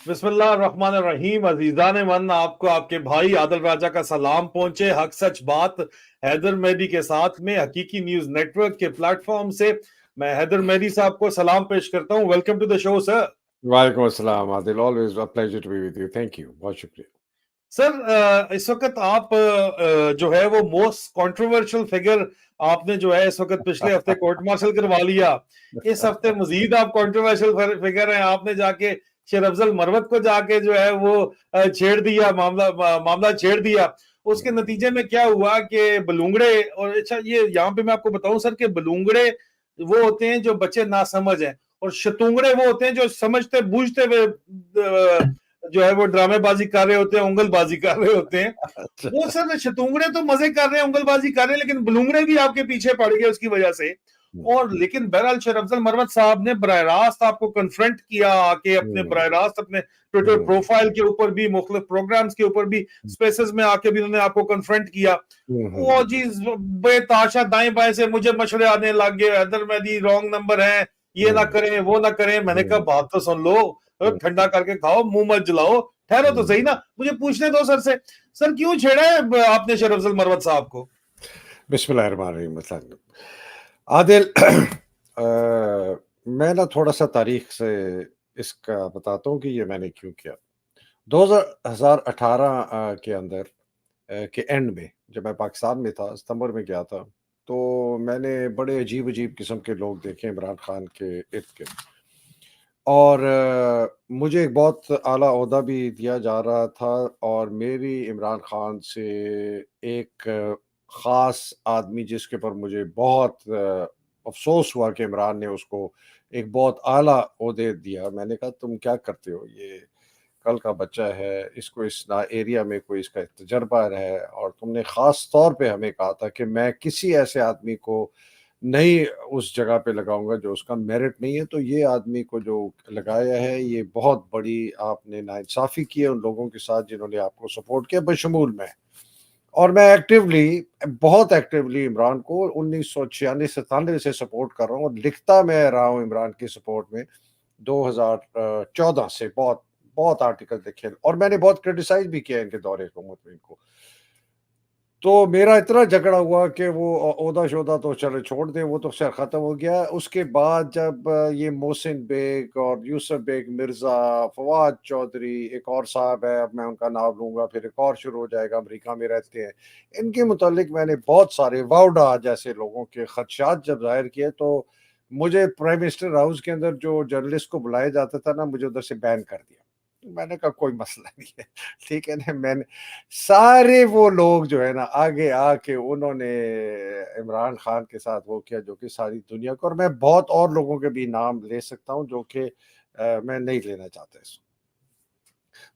بسم اللہ الرحمن الرحیم. عزیزان من، آپ کو آپ کے بھائی عادل راجہ کا سلام پہنچے. حق سچ بات حیدر مہدی کے ساتھ میں حقیقی نیوز نیٹ ورک کے پلیٹ فارم سے میں حیدر مہدی صاحب کو سلام پیش کرتا ہوں. ویلکم ٹو دا شو سر. وعلیکم السلام عادل, always a pleasure to be with you. Thank you. بہت شکریہ. سر اس وقت آپ جو ہے وہ موسٹ کنٹروورشل فگر آپ نے جو ہے اس وقت پچھلے ہفتے کورٹ مارشل کروا لیا. اس ہفتے مزید آپ کنٹروورشل فگر ہیں. آپ نے جا کے شیر افضل مروت کو جا کے جو ہے وہ چھیڑ دیا, معاملہ چھیڑ دیا. اس کے نتیجے میں کیا ہوا کہ بلونگڑے, اور اچھا یہ یہاں پہ میں آپ کو بتاؤں سر کہ بلونگڑے وہ ہوتے ہیں جو بچے ناسمجھ ہیں, اور شتونگڑے وہ ہوتے ہیں جو سمجھتے بوجھتے ہوئے جو ہے وہ ڈرامے بازی کر رہے ہوتے ہیں, انگل بازی کر رہے ہوتے ہیں. وہ سر شتونگڑے تو مزے کر رہے ہیں, انگل بازی کر رہے ہیں, لیکن بلونگڑے بھی آپ کے پیچھے پڑ گئے اس کی وجہ سے. اور لیکن بہرحال شیر افضل مروت صاحب نے براہ راست آپ کو کنفرنٹ کیا کہ اپنے براہ راست اپنے ٹویٹر پروفائل کے اوپر بھی, مختلف پروگرامز کے اوپر بھی, سپیسز میں آ کے بھی انہوں نے آپ کو کنفرنٹ کیا. وہ جی بے تاشا دائیں بائیں سے مجھے مشورے آنے لگ گئے, حیدر مہدی رانگ نمبر ہیں, یہ نہ کریں وہ نہ کریں. میں نے کہا بات تو سن لو, ٹھنڈا کر کے کھاؤ, منہ مت جلاؤ, ٹھہرو تو صحیح نا, مجھے پوچھنے دو سر سے. سر کیوں چھیڑا ہے آپ نے شیر افضل مروت صاحب کو؟ بسم اللہ الرحمن الرحیم. عادل, میں نا تھوڑا سا تاریخ سے اس کا بتاتا ہوں کہ یہ میں نے کیوں کیا. 2018 کے اندر کے اینڈ میں جب میں پاکستان میں تھا, ستمبر میں گیا تھا, تو میں نے بڑے عجیب قسم کے لوگ دیکھے عمران خان کے ارد گرد, اور مجھے ایک بہت اعلیٰ عہدہ بھی دیا جا رہا تھا, اور میری عمران خان سے ایک خاص آدمی جس کے پر مجھے بہت افسوس ہوا کہ عمران نے اس کو ایک بہت اعلیٰ عہدے دیا. میں نے کہا تم کیا کرتے ہو, یہ کل کا بچہ ہے, اس کو اس ایریا میں کوئی اس کا تجربہ ہے, اور تم نے خاص طور پہ ہمیں کہا تھا کہ میں کسی ایسے آدمی کو نہیں اس جگہ پہ لگاؤں گا جو اس کا میرٹ نہیں ہے, تو یہ آدمی کو جو لگایا ہے یہ بہت بڑی آپ نے ناانصافی کی ہے ان لوگوں کے ساتھ جنہوں نے آپ کو سپورٹ کیا, بشمول میں. اور میں بہت ایکٹیولی عمران کو 1996-97 سے سپورٹ کر رہا ہوں, اور لکھتا میں رہا ہوں عمران کی سپورٹ میں 2014 سے. بہت آرٹیکل لکھے, اور میں نے بہت کرٹیسائز بھی کیا ان کے دور حکومت میں ان کو. تو میرا اتنا جھگڑا ہوا کہ وہ عہدہ شہدہ تو چلے چھوڑ دیں, وہ تو خیر ختم ہو گیا. اس کے بعد جب یہ محسن بیگ اور یوسف بیگ مرزا, فواد چودھری, ایک اور صاحب ہے, اب میں ان کا نام لوں گا پھر ایک اور شروع ہو جائے گا, امریکہ میں رہتے ہیں, ان کے متعلق میں نے بہت سارے واؤڈا جیسے لوگوں کے خدشات جب ظاہر کیے, تو مجھے پرائم منسٹر ہاؤس کے اندر جو جرنلسٹ کو بلایا جاتا تھا نا, مجھے ادھر سے بین کر دیا. میں نے کہا کوئی مسئلہ نہیں ہے, ٹھیک ہے نا. میں نے سارے وہ لوگ جو ہے نا آگے آ کے انہوں نے عمران خان کے ساتھ وہ کیا جو کہ ساری دنیا کو, اور میں بہت اور لوگوں کے بھی نام لے سکتا ہوں جو کہ میں نہیں لینا چاہتا اس.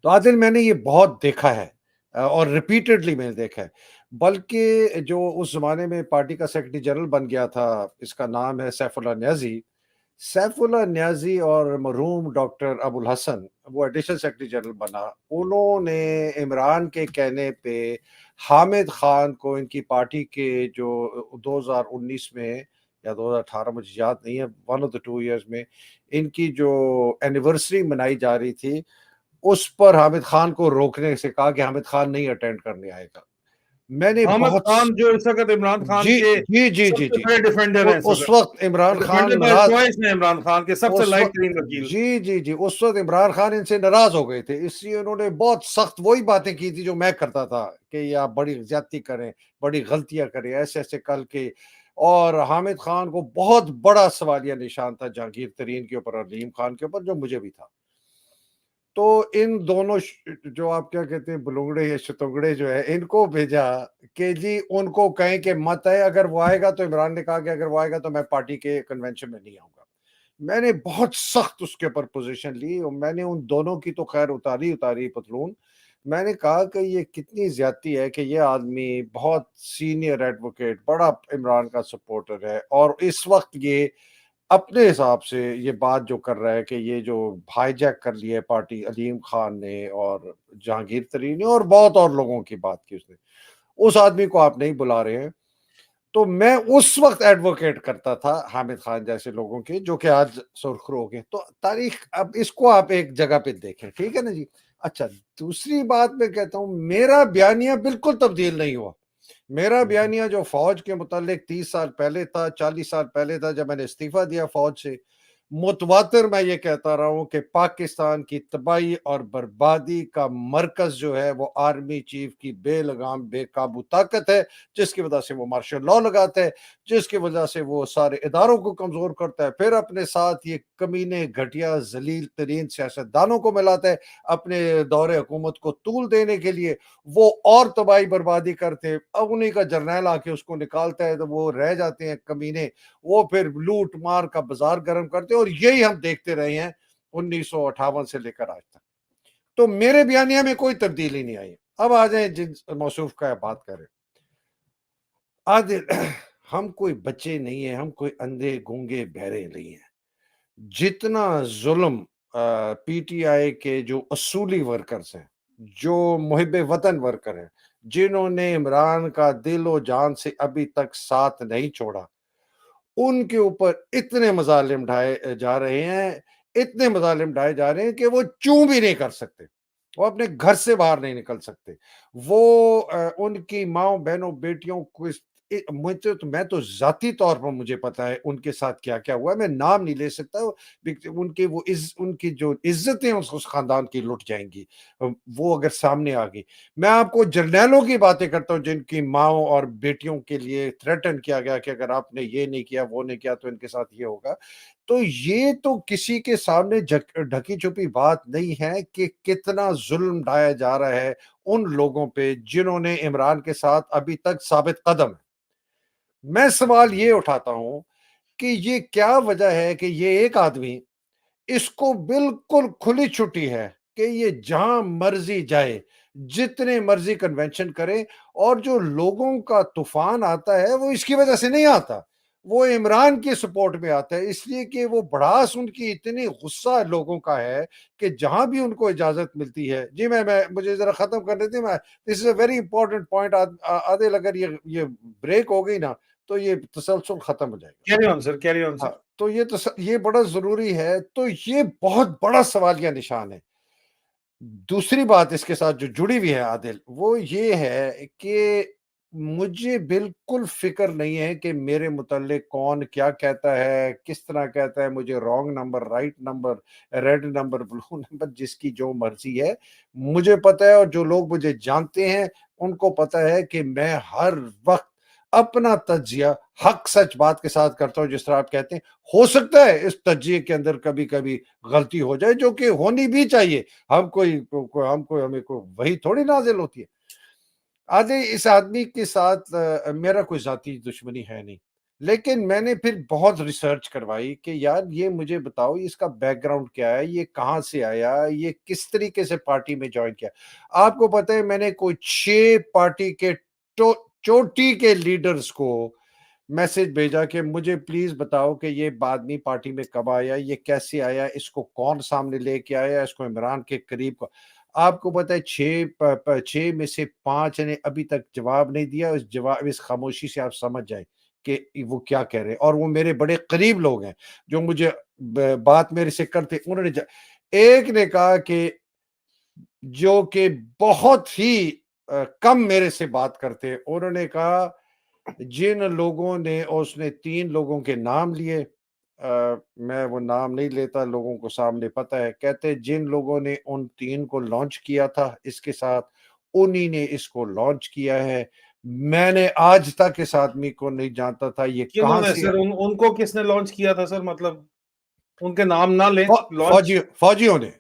تو عادل میں نے یہ بہت دیکھا ہے, اور ریپیٹڈلی میں نے دیکھا ہے. بلکہ جو اس زمانے میں پارٹی کا سیکرٹری جنرل بن گیا تھا, اس کا نام ہے سیف اللہ نیازی. سیف اللہ نیازی اور مرحوم ڈاکٹر ابو الحسن, وہ ایڈیشنل سیکرٹری جنرل بنا, انہوں نے عمران کے کہنے پہ حامد خان کو ان کی پارٹی کے جو 2019 میں یا 2018 مجھے یاد نہیں ہے, 1 of the 2 years میں ان کی جو اینیورسری منائی جا رہی تھی, اس پر حامد خان کو روکنے سے کہا کہ حامد خان نہیں اٹینڈ کرنے آئے گا. میں نے حامد بہت خان جو اس وقت عمران خان جی کے جی جی سب جی سے جی بڑے ڈیفینڈر ہیں, اس وقت عمران خان ڈیفینڈر بائی ناراض, چوائس ہیں عمران خان کے سب سے اس لائق وقت ترین وکیل. جی جی جی اس وقت عمران خان ان سے ناراض ہو گئے تھے, اس لیے انہوں نے بہت سخت وہی باتیں کی تھی جو میں کرتا تھا کہ یہ آپ بڑی زیادتی کریں, بڑی غلطیاں کریں, ایسے ایسے کل کے. اور حامد خان کو بہت بڑا سوالیہ نشان تھا جہانگیر ترین کے اوپر اور علیم خان کے اوپر, جو مجھے بھی تھا. تو ان دونوں جو آپ کیا کہتے ہیں بلونگڑے یا شتونگڑے جو ہے, ان کو بھیجا کہ جی ان کو کہیں کہ مت ہے, اگر وہ آئے گا تو عمران نے کہا کہ اگر وہ آئے گا تو میں پارٹی کے کنونشن میں نہیں آؤں گا. میں نے بہت سخت اس کے اوپر پوزیشن لی, اور میں نے ان دونوں کی تو خیر اتاری پتلون. میں نے کہا کہ یہ کتنی زیادتی ہے کہ یہ آدمی بہت سینئر ایڈوکیٹ, بڑا عمران کا سپورٹر ہے, اور اس وقت یہ اپنے حساب سے یہ بات جو کر رہا ہے کہ یہ جو ہائی جیک کر لی ہے پارٹی علیم خان نے اور جہانگیر ترین نے اور بہت اور لوگوں کی بات کی اس نے, اس آدمی کو آپ نہیں بلا رہے ہیں. تو میں اس وقت ایڈوکیٹ کرتا تھا حامد خان جیسے لوگوں کے جو کہ آج سرخرو ہو گئے. تو تاریخ اب اس کو آپ ایک جگہ پہ دیکھیں, ٹھیک ہے نا جی. اچھا, دوسری بات میں کہتا ہوں, میرا بیانیہ بالکل تبدیل نہیں ہوا. میرا بیانیہ جو فوج کے متعلق 30 سال پہلے تھا, 40 سال پہلے تھا, جب میں نے استعفیٰ دیا فوج سے, متواتر میں یہ کہتا رہا ہوں کہ پاکستان کی تباہی اور بربادی کا مرکز جو ہے وہ آرمی چیف کی بے لگام بے قابو طاقت ہے, جس کی وجہ سے وہ مارشل لا لگاتا ہے, جس کی وجہ سے وہ سارے اداروں کو کمزور کرتا ہے, پھر اپنے ساتھ یہ کمینے گھٹیا ذلیل ترین سیاستدانوں کو ملاتا ہے اپنے دور حکومت کو طول دینے کے لیے. وہ اور تباہی بربادی کرتے, اب انہیں کا جرنیل آ کے اس کو نکالتا ہے تو وہ رہ جاتے ہیں کمینے, وہ پھر لوٹ مار کا بازار گرم کرتے ہیں, اور یہی ہم دیکھتے رہے ہیں 1958 سے لے کر آج تک. تو میرے بیانیہ میں کوئی تبدیلی نہیں آئی. اب آ جائیں جن موصوف کا بات کریں. عادل, ہم کوئی بچے نہیں ہیں, ہم کوئی اندھے گونگے بہرے نہیں ہیں. جتنا ظلم پی ٹی آئی کے جو اصولی ورکرز ہیں, جو محب وطن ورکر ہیں, جنہوں نے عمران کا دل و جان سے ابھی تک ساتھ نہیں چھوڑا, ان کے اوپر اتنے مظالم ڈھائے جا رہے ہیں, اتنے مظالم ڈھائے جا رہے ہیں کہ وہ چوں بھی نہیں کر سکتے, وہ اپنے گھر سے باہر نہیں نکل سکتے. وہ ان کی ماں بہنوں بیٹیوں کو میں تو ذاتی طور پر مجھے پتا ہے ان کے ساتھ کیا کیا ہوا ہے, میں نام نہیں لے سکتا. ان کے وہ ان کی جو عزتیں اس خاندان کی لٹ جائیں گی وہ اگر سامنے آ گئی. میں آپ کو جرنیلوں کی باتیں کرتا ہوں جن کی ماؤں اور بیٹیوں کے لیے تھریٹن کیا گیا کہ اگر آپ نے یہ نہیں کیا وہ نہیں کیا تو ان کے ساتھ یہ ہوگا. تو یہ تو کسی کے سامنے ڈھکی چھپی بات نہیں ہے کہ کتنا ظلم ڈھایا جا رہا ہے ان لوگوں پہ جنہوں نے عمران کے ساتھ ابھی تک ثابت قدم ہے. میں سوال یہ اٹھاتا ہوں کہ یہ کیا وجہ ہے کہ یہ ایک آدمی, اس کو بالکل کھلی چھٹی ہے کہ یہ جہاں مرضی جائے, جتنے مرضی کنونشن کرے, اور جو لوگوں کا طوفان آتا ہے وہ اس کی وجہ سے نہیں آتا, وہ عمران کی سپورٹ میں آتا ہے, اس لیے کہ وہ بڑاس ان کی اتنی غصہ لوگوں کا ہے کہ جہاں بھی ان کو اجازت ملتی ہے. جی میں مجھے ذرا ختم کرنے دیں, میں دس از اے ویری امپورٹنٹ پوائنٹ. عادل, اگر یہ بریک ہو گئی نا تو یہ تسلسل ختم ہو جائے گا. Carry on sir, carry on سر. ہاں, تو یہ بڑا ضروری ہے. تو یہ بہت بڑا سوالیہ نشان ہے. دوسری بات اس کے ساتھ جو جڑی ہوئی ہے عادل, وہ یہ ہے کہ مجھے بالکل فکر نہیں ہے کہ میرے متعلق کون کیا کہتا ہے, کس طرح کہتا ہے. مجھے wrong number, right number, red number, blue number, جس کی جو مرضی ہے مجھے پتا ہے, اور جو لوگ مجھے جانتے ہیں ان کو پتا ہے کہ میں ہر وقت اپنا تجزیہ حق سچ بات کے ساتھ کرتا ہوں. جس طرح آپ کہتے ہیں, ہو سکتا ہے اس تجزیے کے اندر کبھی کبھی غلطی ہو جائے, جو کہ ہونی بھی چاہیے. ہمیں کوئی وہی تھوڑی نازل ہوتی ہے. آدھے اس آدمی کے ساتھ میرا کوئی ذاتی دشمنی ہے نہیں, لیکن میں نے پھر بہت ریسرچ کروائی کہ یار یہ مجھے بتاؤ اس کا بیک گراؤنڈ کیا ہے, یہ کہاں سے آیا, یہ کس طریقے سے پارٹی میں جوائن کیا. آپ کو پتہ ہے میں نے کوئی 6 پارٹی کے چوٹی کے لیڈرز کو میسج بھیجا کہ مجھے پلیز بتاؤ کہ یہ آدمی پارٹی میں کب آیا, یہ کیسے آیا, اس کو کون سامنے لے کے آیا, اس کو عمران کے قریب کو. آپ کو پتہ ہے 6 میں سے 5 نے ابھی تک جواب نہیں دیا. اس خاموشی سے آپ سمجھ جائیں کہ وہ کیا کہہ رہے ہیں, اور وہ میرے بڑے قریب لوگ ہیں جو مجھے بات میرے سے کرتے. انہوں نے ایک نے کہا کہ جو کہ بہت ہی کم میرے سے بات کرتے, انہوں نے کہا جن لوگوں نے, اس نے 3 لوگوں کے نام لیے, میں وہ نام نہیں لیتا, لوگوں کو سامنے پتہ ہے, کہتے جن لوگوں نے ان 3 کو لانچ کیا تھا اس کے ساتھ, انہی نے اس کو لانچ کیا ہے. میں نے آج تک اس آدمی کو نہیں جانتا تھا یہ کنہوں کہاں نے سے. سر, ان کو کس نے لانچ کیا تھا سر, مطلب ان کے نام نہ لیں, لانچ فوجیوں نے.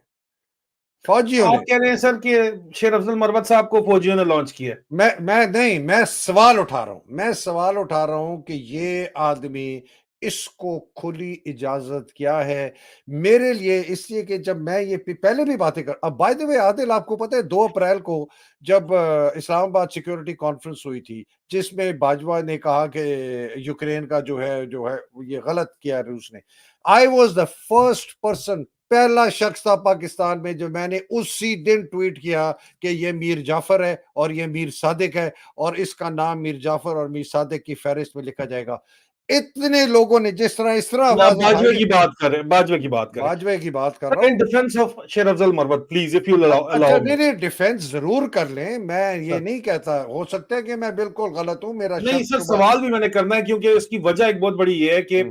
آپ کہہ رہے ہیں سر کہ شیر افضل مربت صاحب کو فوجیوں نے لانچ کیا. میں سوال اٹھا رہا ہوں کہ یہ آدمی, اس کو کھلی اجازت کیا ہے میرے لیے, اس لیے کہ جب میں یہ پہلے بھی باتیں اب بائی دی وے عادل, آپ کو پتہ ہے 2 اپریل کو جب اسلام آباد سیکیورٹی کانفرنس ہوئی تھی جس میں باجوہ نے کہا کہ یوکرین کا جو ہے یہ غلط کیا روس نے, I was the first person پہلا شخص تھا پاکستان میں جو میں نے اسی دن ٹویٹ کیا کہ یہ میر جعفر ہے اور یہ میر صادق ہے اور اس کا نام میر جعفر اور میر صادق کی فہرست میں لکھا جائے گا. اتنے لوگوں نے اس طرح آواز باجوے اٹھائی. کی بات کریں، باجوے کی بات کریں. باجوے کی بات کر But رہا in ہوں. defense of شیر افضل مروت, please, if you'll allow اچھا me. نہیں ڈیفینس ضرور کر لیں, میں یہ سر نہیں کہتا, ہو سکتا ہے کہ میں بالکل غلط ہوں, میرا نہیں شک سر, شبہ. سوال بھی میں نے کرنا ہے کیونکہ اس کی وجہ ایک بہت بڑی یہ ہے کہ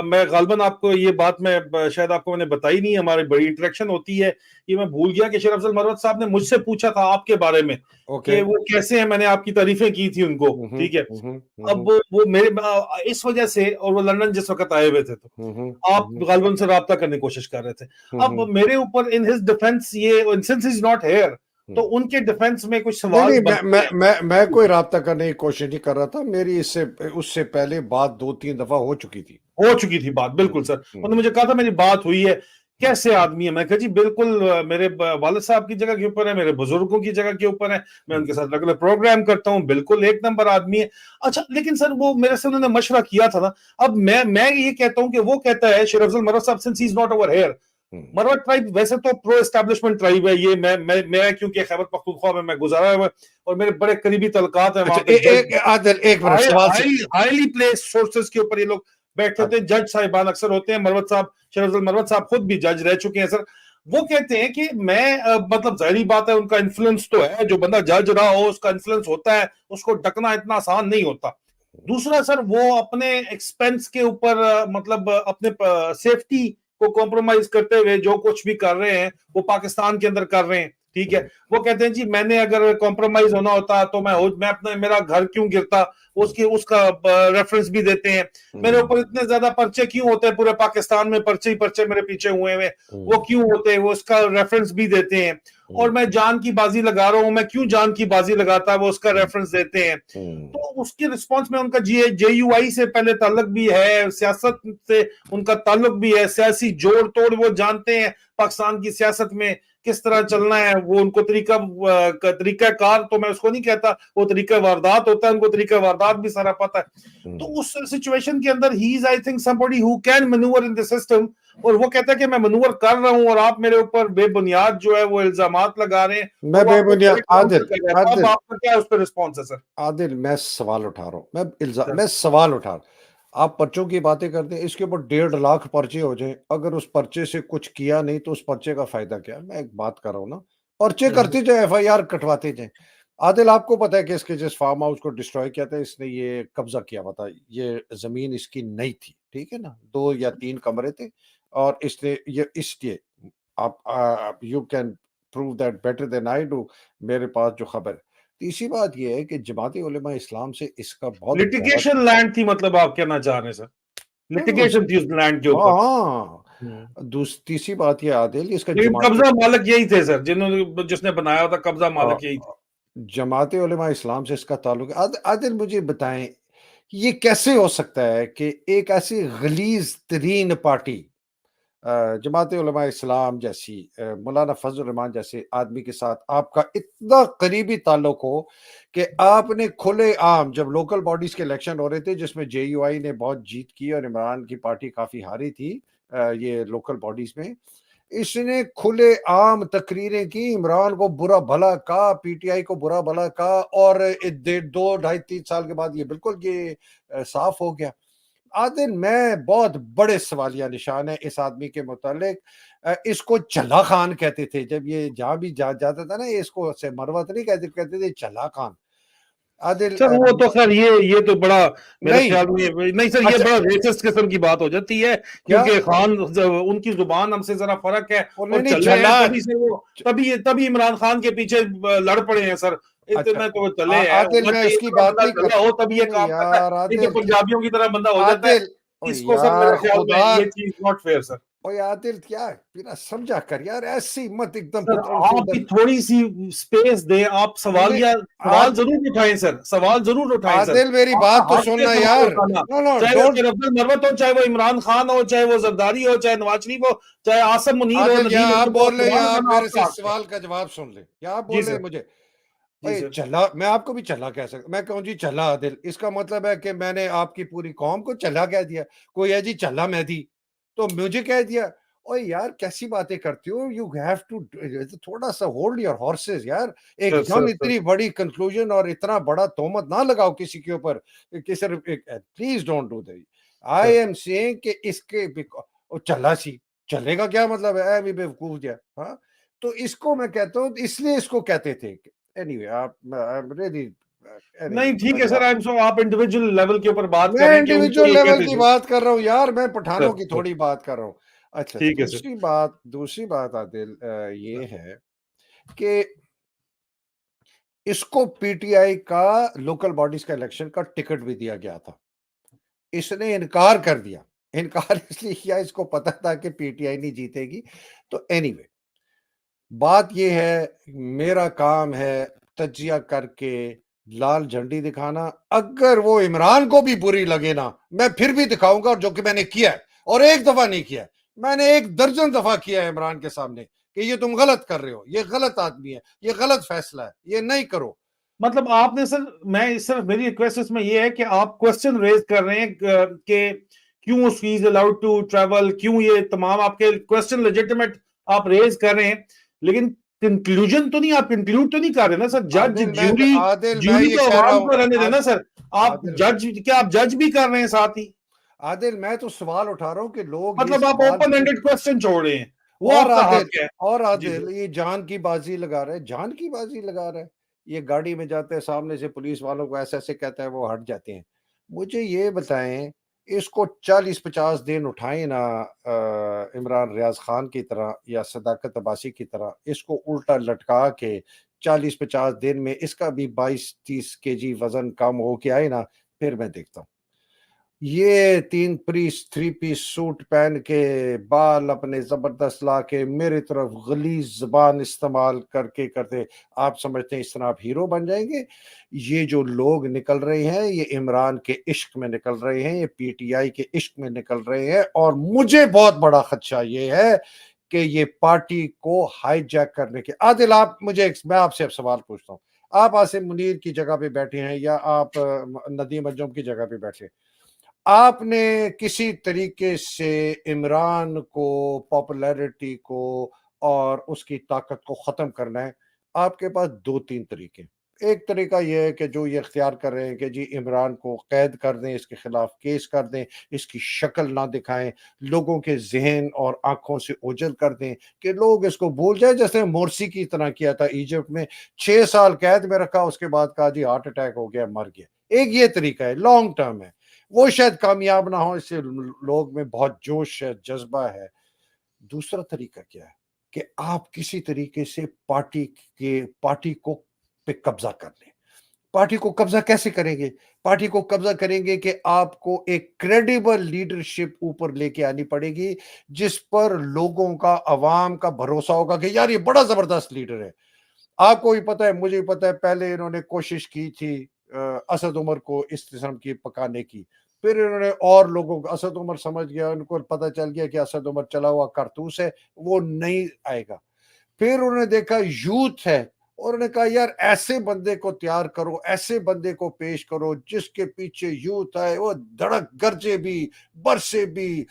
میں غالباً آپ کو یہ بات میں شاید آپ کو میں نے بتائی نہیں, ہماری بڑی انٹریکشن ہوتی ہے, یہ میں بھول گیا کہ شیر افضل مروت صاحب نے مجھ سے پوچھا تھا آپ کے بارے میں اوکے. کہ وہ کیسے ہیں, میں نے آپ کی تعریفیں کی تھی ان کو, ٹھیک ہے. اب وہ میرے اس وجہ سے, اور وہ لندن جس وقت آئے ہوئے تھے تو آپ غالباً سے رابطہ کرنے کی کوشش کر رہے تھے. اب میرے اوپر ان ہز ڈیفense یہ since he's not here تو ان کے ڈیفنس میں کچھ سوال بنتے ہیں. میں کوئی رابطہ کرنے کی کوشش نہیں کر رہا تھا, میری اس سے پہلے بات 2-3 دفعہ ہو چکی تھی. ہو چکی تھی بات, بالکل سر. انہوں نے مجھے کہا تھا میری بات ہوئی ہے, کیسے آدمی ہے. میں کہا جی بالکل میرے والد صاحب کی جگہ کے اوپر ہے, میرے بزرگوں کی جگہ کے اوپر ہے, میں ان کے ساتھ ریگولر پروگرام کرتا ہوں, بالکل ایک نمبر آدمی ہے. اچھا لیکن سر وہ میرے سے انہوں نے مشورہ کیا تھا نا, اب میں یہ کہتا ہوں کہ وہ کہتا ہے شیر افضل مروت صاحب since he's not over here, Marwat tribe ویسے تو پرو اسٹیبلشمنٹ ٹرائب ہے یہ, میں کیونکہ خیبر پختونخوا میں گزارا ہوا اور میرے بڑے قریبی تعلقات ہیں وہاں پہ, عادل ایک منٹ سوال سے ہائیلی پلیس سورسز کے اوپر یہ لوگ بیٹھے ہوتے ہیں, جج صاحبان اکثر ہوتے ہیں. مروت صاحب, شیر افضل مروت صاحب خود بھی جج رہ چکے ہیں سر. وہ کہتے ہیں کہ میں مطلب ظاہری بات ہے ان کا انفلوئنس تو ہے, جو بندہ جج رہا ہو اس کا انفلوئنس ہوتا ہے, اس کو ڈکنا اتنا آسان نہیں ہوتا. دوسرا سر وہ اپنے ایکسپینس کے اوپر مطلب اپنے سیفٹی کو کمپرومائز کرتے ہوئے جو کچھ بھی کر رہے ہیں وہ پاکستان کے اندر کر رہے ہیں, ٹھیک ہے. وہ کہتے ہیں جی میں نے اگر کمپرومائز ہونا ہوتا تو میں اپنے میرا گھر کیوں گرتا, اس کا ریفرنس بھی دیتے ہیں. میرے اوپر اتنے زیادہ پرچے کیوں ہوتے ہیں, پورے پاکستان میں پرچے ہی پرچے میرے پیچھے ہوئے ہوئے, وہ کیوں ہوتے ہیں, وہ اس کا ریفرنس بھی دیتے ہیں. اور میں جان کی بازی لگا رہا ہوں, میں کیوں جان کی بازی لگاتا, وہ اس کا ریفرنس دیتے ہیں. تو اس کی رسپانس میں ان کا جے یو آئی سے پہلے تعلق بھی ہے, سیاست سے ان کا تعلق بھی ہے, سیاسی جوڑ توڑ وہ جانتے ہیں پاکستان کی سیاست میں کس طرح چلنا ہے. وہ ان کو طریقہ کار تو میں اس کو نہیں کہتا, وہ طریقہ واردات ہوتا ہے, ان کو طریقہ واردات بھی سارا پتا ہے. تو اس سچویشن کے اندر ہی as I think somebody who can maneuver in the system, اور وہ کہتا ہے کہ میں منور کر رہا ہوں اور آپ میرے اوپر بے بنیاد جو ہے وہ الزامات لگا رہے ہیں. میں بے بنیاد عادل آپ کا کیا اس پہ رسپانس ہے سر؟ عادل میں سوال اٹھا رہا ہوں, میں سوال اٹھا رہا ہوں. آپ پرچوں کی باتیں کرتے ہیں, اس کے اوپر 1.5 لاکھ پرچے ہو جائیں, اگر اس پرچے سے کچھ کیا نہیں تو اس پرچے کا فائدہ کیا؟ میں ایک بات کر رہا ہوں نا, پرچے کرتے جائیں, ایف آئی آر کٹواتے جائیں. عادل آپ کو پتا ہے کہ اس کے جس فارم ہاؤس کو ڈسٹروائے کیا تھا, اس نے یہ قبضہ کیا ہوا تھا, یہ زمین اس کی نہیں تھی, ٹھیک ہے نا, 2 یا 3 کمرے تھے, اور اس نے یہ اس لیے آپ you can prove that better than I do, میرے پاس جو خبر ہے. تیسری بات یہ ہے کہ جماعت علماء اسلام سے اس کا بہت لٹیگیشن لینڈ تھی, مطلب آپ کہنا چاہ رہے ہیں سر لٹیگیشن تھی اس لینڈ کے اوپر. ہاں, تیسری بات یہ عادل, اس کا قبضہ مالک یہی تھے سر, جس نے بنایا تھا قبضہ مالک یہی تھے. جماعت علماء اسلام سے اس کا تعلق ہے. عادل مجھے بتائیں یہ کیسے ہو سکتا ہے کہ ایک ایسی غلیظ ترین پارٹی جماعت علماء اسلام جیسی, مولانا فضل الرحمان جیسے آدمی کے ساتھ آپ کا اتنا قریبی تعلق ہو کہ آپ نے کھلے عام, جب لوکل باڈیز کے الیکشن ہو رہے تھے جس میں جے یو آئی نے بہت جیت کی اور عمران کی پارٹی کافی ہاری تھی یہ لوکل باڈیز میں, اس نے کھلے عام تقریریں کی, عمران کو برا بھلا کہا, پی ٹی آئی کو برا بھلا کہا, اور 2-2.5-3 سال کے بعد یہ بالکل یہ صاف ہو گیا. عادل میں بہت بڑے سوالیہ نشان ہیں اس آدمی کے متعلق. اس کو چلا خان کہتے تھے جب یہ جہاں بھی جاتا تھا نا, اس کو سے مروت نہیں کہتے تھے چلا خان. عادل سر وہ تو خیر یہ تو بڑا میرے نہیں خیال میں نہیں سر, یہ بڑا ریسسٹ قسم کی بات ہو جاتی ہے, کیونکہ خان ان کی زبان ہم سے ذرا فرق ہے, اور چلے ہیں تبھی عمران خان کے پیچھے لڑ پڑے ہیں سر. اتنے تو چلے ہیں, عادل میں اس کی بات نہیں چلا ہو تب یہ کام کرتا ہے, نہیں تو پنجابیوں کی طرح بندہ ہو جاتا ہے. اس کو سر میرے خیال میں یہ چیز ناٹ فیئر سر. عادل کیا پھر سمجھا کر یار, ایسی مت ایک دم آپ بھی تھوڑی سی سپیس دیں, آپ سوال ضرور اٹھائیں سر, سوال ضرور اٹھائیں سر. عادل میری بات تو سننا یار, چاہے وہ شیر افضل مروت ہو, چاہے وہ عمران خان ہو, چاہے وہ زرداری ہو, چاہے نواز شریف ہو, چاہے عاصم منیر ہو, یا آپ بول لیں یا آپ میرے سے سوال کا جواب سن لیں, یا آپ بول لیں مجھے چلا, میں آپ کو بھی چلا کہہ سکتا, میں کہوں جی چلا عادل, اس کا مطلب ہے کہ میں نے آپ کی پوری قوم کو چلا کہہ دیا. کوئی ہے جی چلا مہدی تو مجھے کہہ دیا, اوے یار کیسی باتیں کرتی ہو, یو ہیو ٹو تھوڑا سا ہولڈ یور ہارسز یار, ایک سر دم سر سر اتنی بڑی کنکلوژن اور اتنا بڑا تہمت نہ لگاؤ کسی کے اوپر کہ صرف please don't do that. Sir I am seeing کہ اس کے چلا سی چلے گا کیا مطلب ہے, بھی بیوقوف جا. ہاں تو اس کو میں کہتا ہوں اس لیے اس کو کہتے تھے اینی وے. آپ نہیں ٹھیک ہے سر, آئی ایم سو آپ انڈیویجول لیول کے اوپر بات میں کریں کہ ان کو انڈیویجول یہ لیول کہتے کی تھے. بات کر رہا ہوں یار, میں پٹھانوں سر کی سر تھوڑی بات کر رہا ہوں. اچھا ٹھیک ہے سر. دوسری بات عادل یہ ہے کہ اس کو پی ٹی آئی کا لوکل باڈیز کا الیکشن کا ٹکٹ بھی دیا گیا تھا, اس نے انکار کر دیا. انکار اس لیے کیا, اس کو پتا تھا کہ پی ٹی آئی نہیں جیتے گی. تو اینی وے بات یہ ہے, میرا کام ہے تجزیہ کر کے لال جھنڈی دکھانا. اگر وہ عمران کو بھی بری لگے نا, میں پھر بھی دکھاؤں گا, جو کہ میں نے کیا ہے, اور ایک دفعہ نہیں کیا, میں نے 1 درجن دفعہ کیا ہے عمران کے سامنے کہ یہ تم غلط کر رہے ہو, یہ غلط آدمی ہے, یہ غلط فیصلہ ہے, یہ نہیں کرو. مطلب آپ نے سر, میں صرف میری ریکویسٹ اس میں یہ ہے کہ آپ کوسچن ریز کر رہے ہیں کہ کیوں ہی از الاؤڈ ٹو ٹریول, کیوں یہ تمام آپ کے کوسچن لیجیٹمیٹ آپ ریز کر رہے ہیں, لیکن کنکلوژن تو نہیں, آپ کنکلوڈ تو نہیں کر رہے نا سر. جج عادل میں جیوری یہ تو کہہ رہا عوام ہوں, کو رہنے دینا سر. آپ عادل جج, کیا آپ جج بھی کر رہے ہیں ساتھ ہی؟ عادل میں تو سوال اٹھا رہا ہوں کہ لوگ یہ مطلب آپ سوال اوپن اینڈڈ کوسچن چھوڑ رہے ہیں, وہ اور آپ کا عادل حق ہے. اور جی عادل سر. یہ جان کی بازی لگا رہے, جان کی بازی لگا رہے. یہ گاڑی میں جاتے ہیں, سامنے سے پولیس والوں کو ایسے ایسے کہتا ہے, وہ ہٹ جاتے ہیں. مجھے یہ بتائیں, اس کو 40-50 دن اٹھائیں نا عمران ریاض خان کی طرح یا صداقت عباسی کی طرح, اس کو الٹا لٹکا کے 40-50 دن میں اس کا بھی 22-30 kg وزن کم ہو کے آئے نا, پھر میں دیکھتا ہوں. یہ 3 پیس سوٹ پہن کے, بال اپنے زبردست لا کے, میرے طرف غلیظ زبان استعمال کرتے آپ سمجھتے ہیں اس طرح آپ ہیرو بن جائیں گے. یہ جو لوگ نکل رہے ہیں, یہ عمران کے عشق میں نکل رہے ہیں, یہ پی ٹی آئی کے عشق میں نکل رہے ہیں. اور مجھے بہت بڑا خدشہ یہ ہے کہ یہ پارٹی کو ہائی جیک کرنے کے. عادل میں آپ سے اب سوال پوچھتا ہوں, آپ عاصم منیر کی جگہ پہ بیٹھے ہیں یا آپ ندیم انجم کی جگہ پہ بیٹھے, آپ نے کسی طریقے سے عمران کو, پاپولیرٹی کو اور اس کی طاقت کو ختم کرنا ہے, آپ کے پاس 2-3 طریقے. ایک طریقہ یہ ہے کہ جو یہ اختیار کر رہے ہیں کہ جی عمران کو قید کر دیں, اس کے خلاف کیس کر دیں, اس کی شکل نہ دکھائیں, لوگوں کے ذہن اور آنکھوں سے اوجھل کر دیں کہ لوگ اس کو بھول جائیں, جیسے مورسی کی طرح کیا تھا ایجپٹ میں, 6 سال قید میں رکھا, اس کے بعد کہا جی ہارٹ اٹیک ہو گیا, مر گیا. ایک یہ طریقہ ہے, لانگ ٹرم ہے, وہ شاید کامیاب نہ ہو, اس سے لوگ میں بہت جوش ہے, جذبہ ہے. دوسرا طریقہ کیا ہے کہ آپ کسی طریقے سے پارٹی کو پہ قبضہ کر لیں. پارٹی کو قبضہ کیسے کریں گے؟ پارٹی کو قبضہ کریں گے کہ آپ کو ایک کریڈیبل لیڈرشپ اوپر لے کے آنی پڑے گی, جس پر لوگوں کا, عوام کا بھروسہ ہوگا کہ یار یہ بڑا زبردست لیڈر ہے. آپ کو بھی پتا ہے, مجھے بھی پتا ہے, پہلے انہوں نے کوشش کی تھی اسد عمر کو اس قسم کی پکانے کی, پھر انہوں نے اور لوگوں کو, اسد عمر سمجھ گیا, ان کو پتا چل گیا کہ اسد عمر چلا ہوا کارتوس ہے, وہ نہیں آئے گا. پھر انہوں نے دیکھا یوتھ ہے, اور انہوں نے کہا یار ایسے بندے کو تیار کرو, ایسے بندے کو پیش کرو جس کے پیچھے یوتھ آئے, وہ دھڑک گرجے بھی, برسے بھی,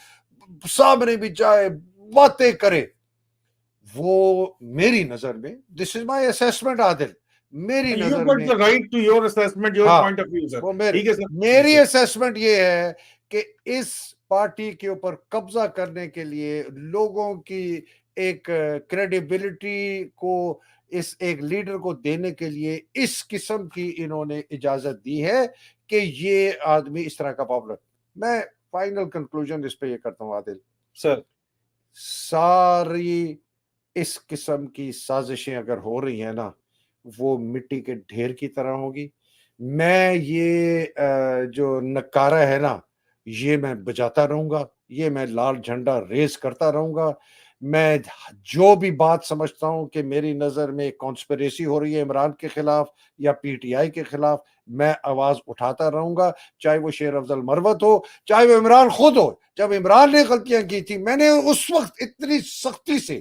سامنے بھی جائے, باتیں کرے. وہ میری نظر میں, دس از مائی اسیسمنٹ عادل, میری You نظر got میں, the right to your assessment, your ہاں point of view, sir. وہ ٹھیک ہے سر. جی میری سر. اسیسمنٹ یہ ہے کہ اس پارٹی کے اوپر قبضہ کرنے کے لیے, لوگوں کی ایک کریڈیبلٹی کو اس ایک لیڈر کو دینے کے لیے اس قسم کی انہوں نے اجازت دی ہے کہ یہ آدمی اس طرح کا پاپولر. میں فائنل کنکلوژن اس پہ یہ کرتا ہوں عادل, سر ساری اس قسم کی سازشیں اگر ہو رہی ہیں نا, وہ مٹی کے ڈھیر کی طرح ہوگی. میں یہ جو نکارہ ہے نا, یہ میں بجاتا رہوں گا, یہ میں لال جھنڈا ریز کرتا رہوں گا. میں جو بھی بات سمجھتا ہوں کہ میری نظر میں کانسپریسی ہو رہی ہے عمران کے خلاف یا پی ٹی آئی کے خلاف, میں آواز اٹھاتا رہوں گا, چاہے وہ شیر افضل مروت ہو, چاہے وہ عمران خود ہو. جب عمران نے غلطیاں کی تھی, میں نے اس وقت اتنی سختی سے